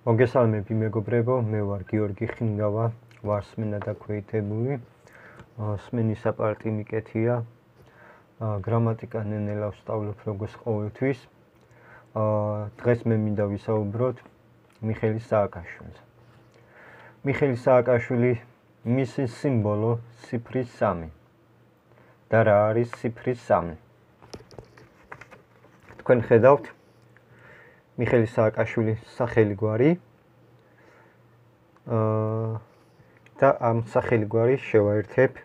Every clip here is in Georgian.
მოგესალმები მეგობრებო, მე ვარ გიორგი ხინგავა, ვარ სმენა და ქვეითებული. სმენის აპარატი მიკეთია. გრამატიკა ნენელა ვსწავლობ როგორც ყოველთვის. დღეს მე მინდა ვისაუბროთ მიხეილ სააკაშვილზე. მიხეილ სააკაშვილი, მისი სიმბოლო ციფრი 3. და რა არის ციფრი 3? თქვენ ხედავთ მიხეილ სააკაშვილის სახელი გვარი და ამ სახელი გვარი შევაერთებ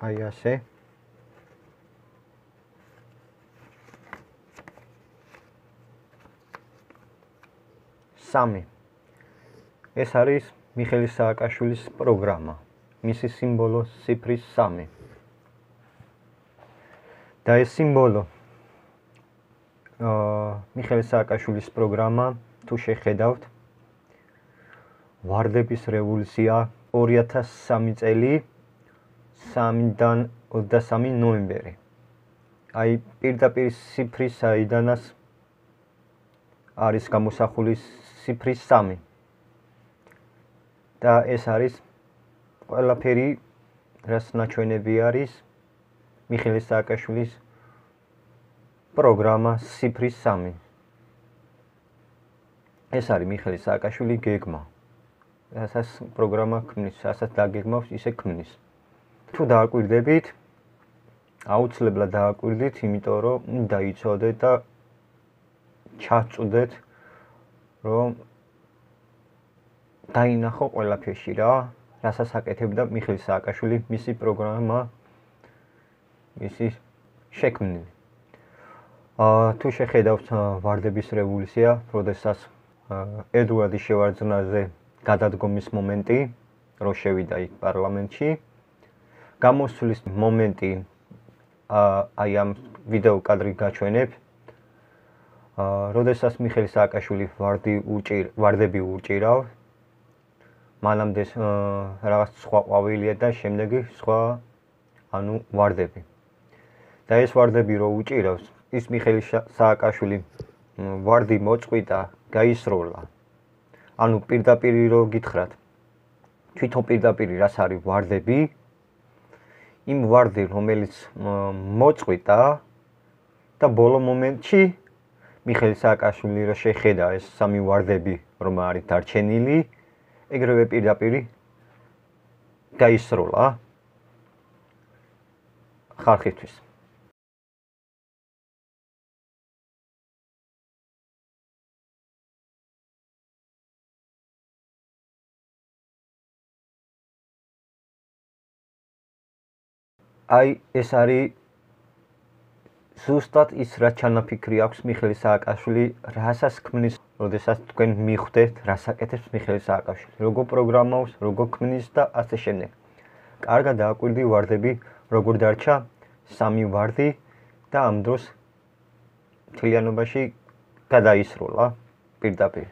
აი ასე. სამი. ეს არის მიხეილ სააკაშვილის პროგრამა, მისი სიმბოლო ციფრი 3. და ეს სიმბოლო მიხეილ სააკაშვილის პროგრამა, თუ შეხედავთ, ვარდების რევოლუცია 2003 წელი 3-დან 23 ნოემბერი. აი პირდაპირ ციფრი საიდანაც არის გამოსახული ციფრი 3. და ეს არის ყველაფერი, რაც ნაჩვენები არის მიხეილ სააკაშვილის პროგრამა ციფრი 3. ეს არის მიხეილ სააკაშვილი გეგმა. რასაც პროგრამა ქმნის, რასაც დაგეგმავს, ისე ქმნის. თუ დააკვირდებით, აუცილებლად დააკვირდით, იმიტომ რომ დაიცოდეთ და ჩაწვდეთ, რომ დაინახო ყველაფერში რა, რასაც აკეთებდა მიხეილ სააკაშვილი, მისი პროგრამა, მისი შექმნილი. თუ შეხედავთ ვარდების რევოლუცია, როდესაც ედუარდის შევარდნაზე გადადგომის მომენტი, რო შევიდა იქ პარლამენტში, გამოსვლის მომენტი, აი ამ ვიდეო კადრი გაჩვენებ, როდესაც მიხეილ სააკაშვილი ვარდები ურჭირავს, მანამდე რაღაც სხვა ყვავილია და შემდეგი სხვა ვარდები. და ეს ვარდები რო უჭირავს, ის მიხეილ სააკაშვილი ვარდი მოწყვიტა, გაისროლა. ანუ პირდაპირ რო გითხრათ, თვითონ პირდაპირ რას არის ვარდები, იმ ვარდი რომელიც მოწყვიტა და ბოლო მომენტში მიხეილ სააკაშვილი რო შეხედა ეს სამი ვარდები რომ არის დარჩენილი, ეგრევე პირდაპირ გაისროლა ხალხისთვის. აი ეს არის ზუსტად ის რაც ჩანაფიქრი აქვს მიხეილ სააკაშვილი, რასაც ქმნის, როდესაც თქვენ მიხვდეთ, რას აკეთებს მიხეილ სააკაშვილი, როგორ პროგრამავს, როგორ ქმნის და ასე შემდეგ. კარგად დააკვირდი ვარდები, როგორ დარჩა 3 ვარდი და ამ დროს მთლიანობაში გადაისროლა პირდაპირ.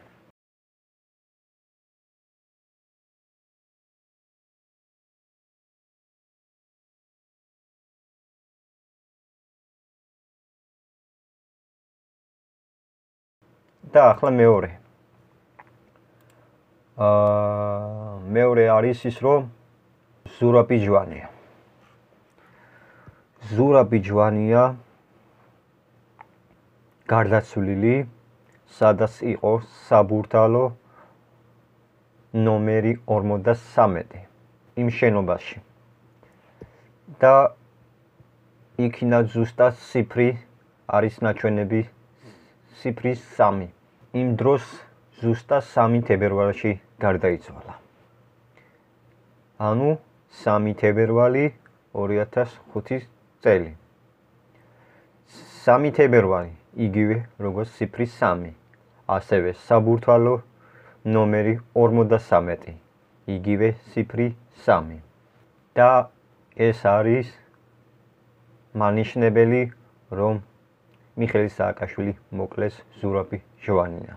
და ახლა მეორე. მეორე არის ის, რომ ზურაბი ჯვანია. ზურაბი ჯვანია გარდაცვლილი, სადაც იყო საბურთალო ნომერი 53 იმ შენობაში. და იქიდან ზუსტად ციფრი არის ნაჩვენები ციფრი 3. იმ დროს ზუსტად 3 თებერვალში გარდაიცვალა. ანუ 3 თებერვალი 2005 წელი. 3 თებერვალი იგივე როგორც ციფრი 3. ასევე საბურთალო ნომერი 53. იგივე ციფრი 3. და ეს არის მანიშნებელი, რომ მიხეილ სააკაშვილი მოკლეს ზურაბი ჯვანია.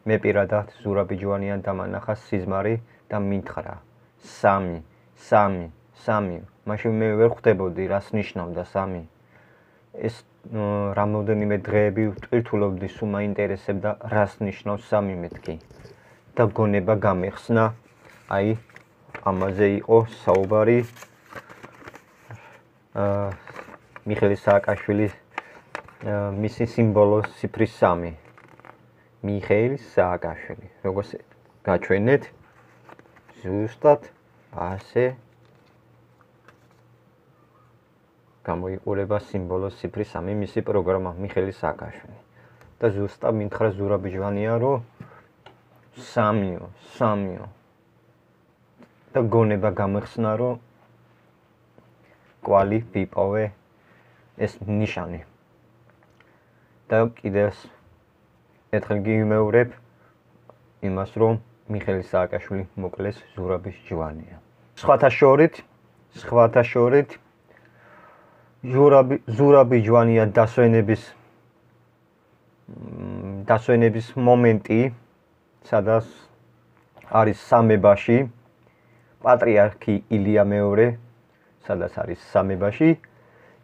მე პირადად ზურაბი ჯვანიან დამანახა სიზმარი და მითხრა 3. მაშინ მე ვერ ხვდებოდი რას ნიშნავდა 3. ეს რამოდენიმე დღეები ვტვირთულობდი, სულ მაინტერესებდა რას ნიშნავს 3 მეთქი. და გონება გამეხსნა. აი ამაზე იყო საუბარი მიხეილ სააკაშვილის მისი სიმბოლო ციფრის 3. მიხეილ სააკაშვილი. როგორც გაჩვენეთ, ზუსტად ასე გამოიყურება სიმბოლო ციფრის 3 მისი პროგრამა მიხეილ სააკაშვილი. და ზუსტად მითხრა ზურაბ ჯვანია, რომ 3 და გონება გამეხსნა, რომ კვალი ვიპოვე ეს ნიშანი. და კიდევ ერთხელ გიმეორებ იმას, რომ მიხეილ სააკაშვილი მოკლეს ზურაბის ჯვანია. სხვათა შორით ზურაბი ჯვანია დასვენების მომენტი, სადაც არის სამებაში, პატრიარქი ილია მეორე, სადაც არის სამებაში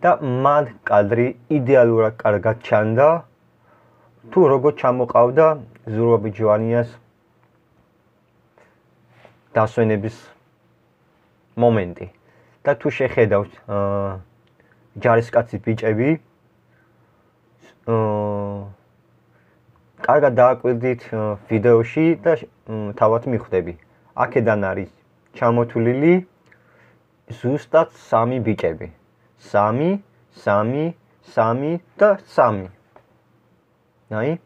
და მან კადრი იდეალურად კარგად ჩანდა, თუ როგორ ჩამოყავდა ზურაბი ჯვანიას დასვენების მომენტი. და თუ შეხედავთ ჯარისკაცი ბიჭები, კარგად დააკვირდით ვიდეოში და თავად მიხვდები. აქედან არის ჩამოთვლილი ზუსტად 3 ბიჭები. 3 და 3. აი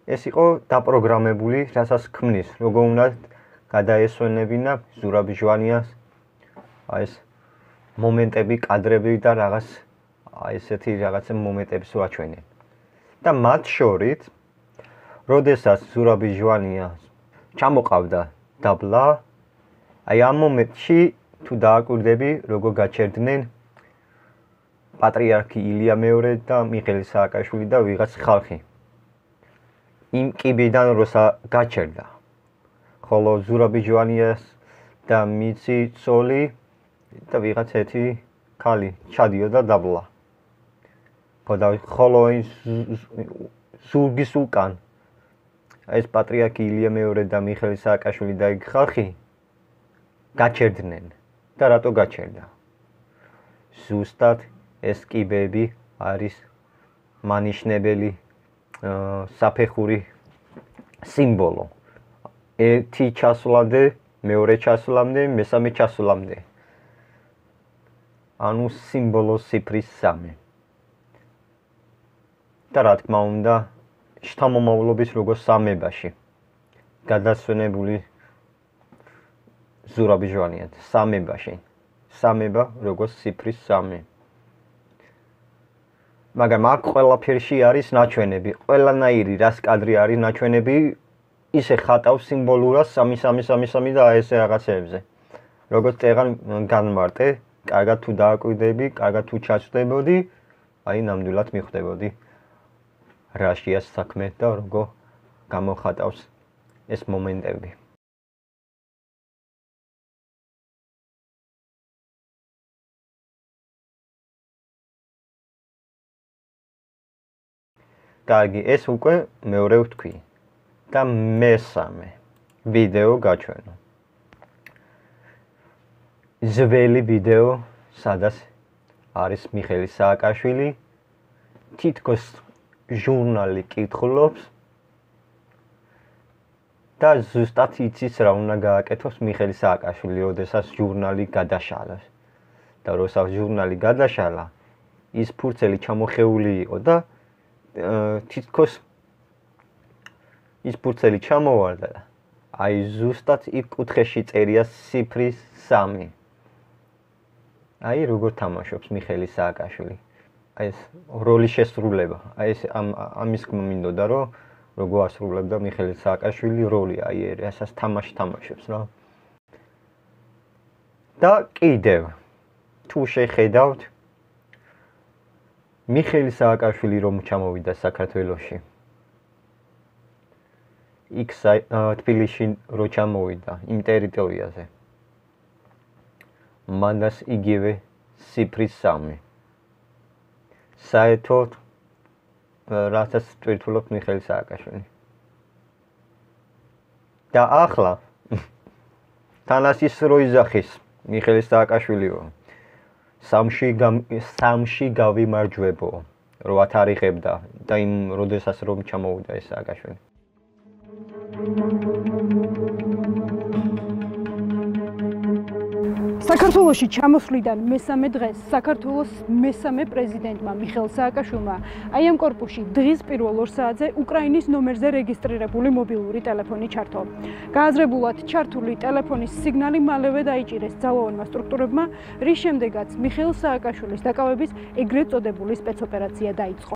ეს იყო დაპროგრამებული, რასაც ქმნის, როგორ უნდა გადაესვენებინა ზურაბ ჯვანიას აი ეს მომენტები, კადრები და რაღაც აი ესეთი რაღაცა მომენტებს ვაჩვენე. და მათ შორის, როდესაც ზურაბ ჯვანიას ჩამოყავდა დაბლა, აი ამ მომენტში თუ დააკვირდები, როგორ გაჩერდნენ პატრიარქი ილია მეორე და მიხეილ სააკაშვილი და ვიღაც ხალხი. იმ კიბიდან როცა გაჩერდა. ხოლო ზურაბ ჯვანიას და მიცი ცოლი და ვიღაც ერთი ქალი ჩადიოდა დაბლა. ხოლო ზურგის უკან ეს პატრიარქი ილია მეორე და მიხეილ სააკაშვილი და იქ ხალხი გაჩერდნენ. და რატო გაჩერდა? ზუსტად ეს კიბები არის მანიშნებელი საფეხური სიმბოლო. ერთი ჩასვლამდე, მეორე ჩასვლამდე, მესამე ჩასვლამდე. ანუ სიმბოლო ციფრის 3. და რა თქმა უნდა, შთამომავლობის როგორც სამებაში გადასვენებული ზურაბ ჯვანია სამებაში. სამება როგორც ციფრის 3. მაგრამ აქ ყველაფერში არის ნაჩვენები, ყველანაირი რას კადრი არის ნაჩვენები, ისე ხატავს სიმბოლურად 3 და აი ესე რაღაცებზე. როგორც წეღან განმარტე, კარგად თუ დააკვირდები, კარგად თუ ჩაჭდებოდი, აი ნამდვილად მიხვდებოდი რაშია საქმე და როგორ გამოხატავს ეს მომენტები. კარგი, ეს უკვე მეორე ვთქვი და მესამე ვიდეო გაჩვენო. ძველი ვიდეო, სადაც არის მიხეილ სააკაშვილი, თითქოს ჟურნალი კითხულობს და ზუსტად იცის რა უნდა გააკეთოს მიხეილ სააკაშვილი, როდესაც ჟურნალი გადაშალეს. და როცა ჟურნალი გადაშალა, ის ფურცელი ჩამოხეული იყო და თითქოს ის ფურცელი ჩამოვარდა. აი ზუსტად იქ კუთხეში წერია ციფრის 3. აი როგორ თამაშობს მიხეილ სააკაშვილი. აი ეს როლის შესრულება. აი ეს ამის გმინდოდა, რომ როგორ ასრულებდა მიხეილ სააკაშვილი როლი, აი რასაც თამაშობს რა. და კიდევ თუ შეხედავთ მიხეილ სააკაშვილი რომ ჩამოვიდა საქართველოში. იქ თბილისში რო ჩამოვიდა იმ ტერიტორიაზე. მანდას იგივე ციფრის 3. საერთოდ რასაც ტვირთულობ მიხეილ სააკაშვილი. და ახლა თანასის რო იძახის მიხეილ სააკაშვილიო სამში გავიმარჯვებო რო ათარიღებდა და იმ როდესაც რომ ჩამოვიდა ეს სააკაშვილი საქართველოში ჩამოსვლიდან მესამე დღეს საქართველოს მესამე პრეზიდენტმა მიხეილ სააკაშვილმა აი ამ კორპუსში დღის პირველ 2 საათზე უკრაინის ნომერზე რეგისტრირებული მობილური ტელეფონი ჩართო. გააზრებულად ჩართული ტელეფონის სიგნალი მალევე დაიჭირეს ძალოვანმა სტრუქტურებმა, რის შემდეგაც მიხეილ სააკაშვილის დაკავების ეგრეთ წოდებული სპეცოპერაცია დაიწყო.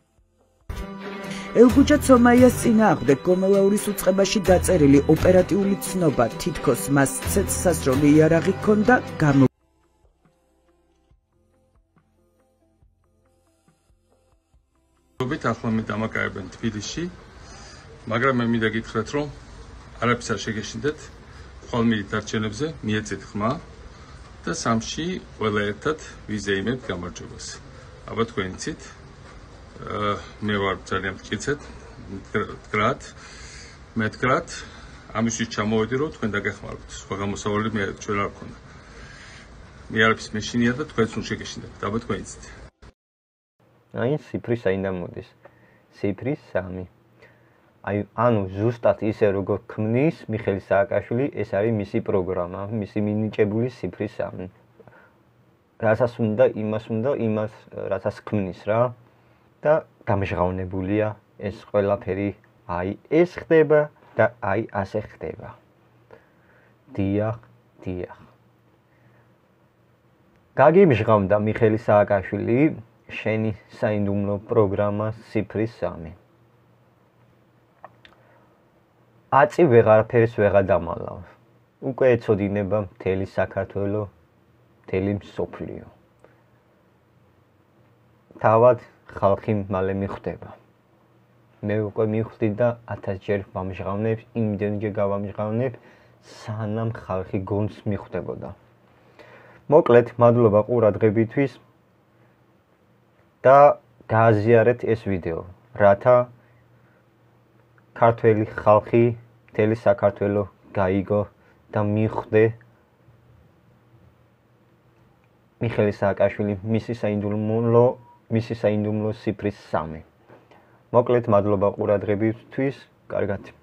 ელგუჯა ცომაიას წინააღმდეგ გომელაურის უწყებაში დაწერილი ოპერატიული ცნობა თითქოს მას ცეცხლსასროლი იარაღი ჰქონდა ახლა მე დამაკარებენ თბილისში, მაგრამ მე მინდა გითხრათ, რომ არაფერს არ შეგეშინდეთ, ხოლმე დარჩენებზე მიეწეთ ხმა და სამში ყველა ერთად ვიზეიმებთ გამარჯვებას. აბა თქვენ იცით, მე ვარ ძალიან მტკიცედ, მეთქრათ, ამისთვის ჩამოვედი, რომ თქვენ დაგეხმაროთ. სხვა გამოსავალი ჩვენ არ გქონდა. მე არაფერს მეშინია და თქვენც უნდა შეგეშინდეთ. აბა თქვენ იცით. აი ციფრი საიდან მოდის? ციფრი 3. აი ანუ ზუსტად ისე როგორ ქმნის მიხეილ სააკაშვილი, ეს არის მისი პროგრამა, მისი მინიჭებული ციფრი 3. რასაც უნდა, იმას რასაც ქმნის რა და გამჟღავნებულია ეს ყველაფერი, აი ეს ხდება და აი ასე ხდება. დიახ. გაგიმჟღავნდა მიხეილ სააკაშვილი შენი საინდუმლო პროგრამა ციფრი 3. აწი ვეღარაფერს ვეღადამალავ. უკვე ეწოდინება მთელი საქართველო, მთელი მსოფლიო. თავად ხალხი მალე მიხვდება. მე უკვე მივხვდი და 1000 ჯერ ვამჟღავნებ, იმდენჯერ გავამჟღავნებ, სანამ ხალხი გონს მიხვდებოდა. მოკლედ, მადლობა ყურადღებისთვის. და გააზიარეთ ეს ვიდეო, რათა ქართველი ხალხი, მთელი საქართველო გაიგო და მიხვდე მიხეილ სააკაშვილი მისი საინდუმლო ციფრი 3. მოკლედ, მადლობა ყურადღებისთვის, კარგად.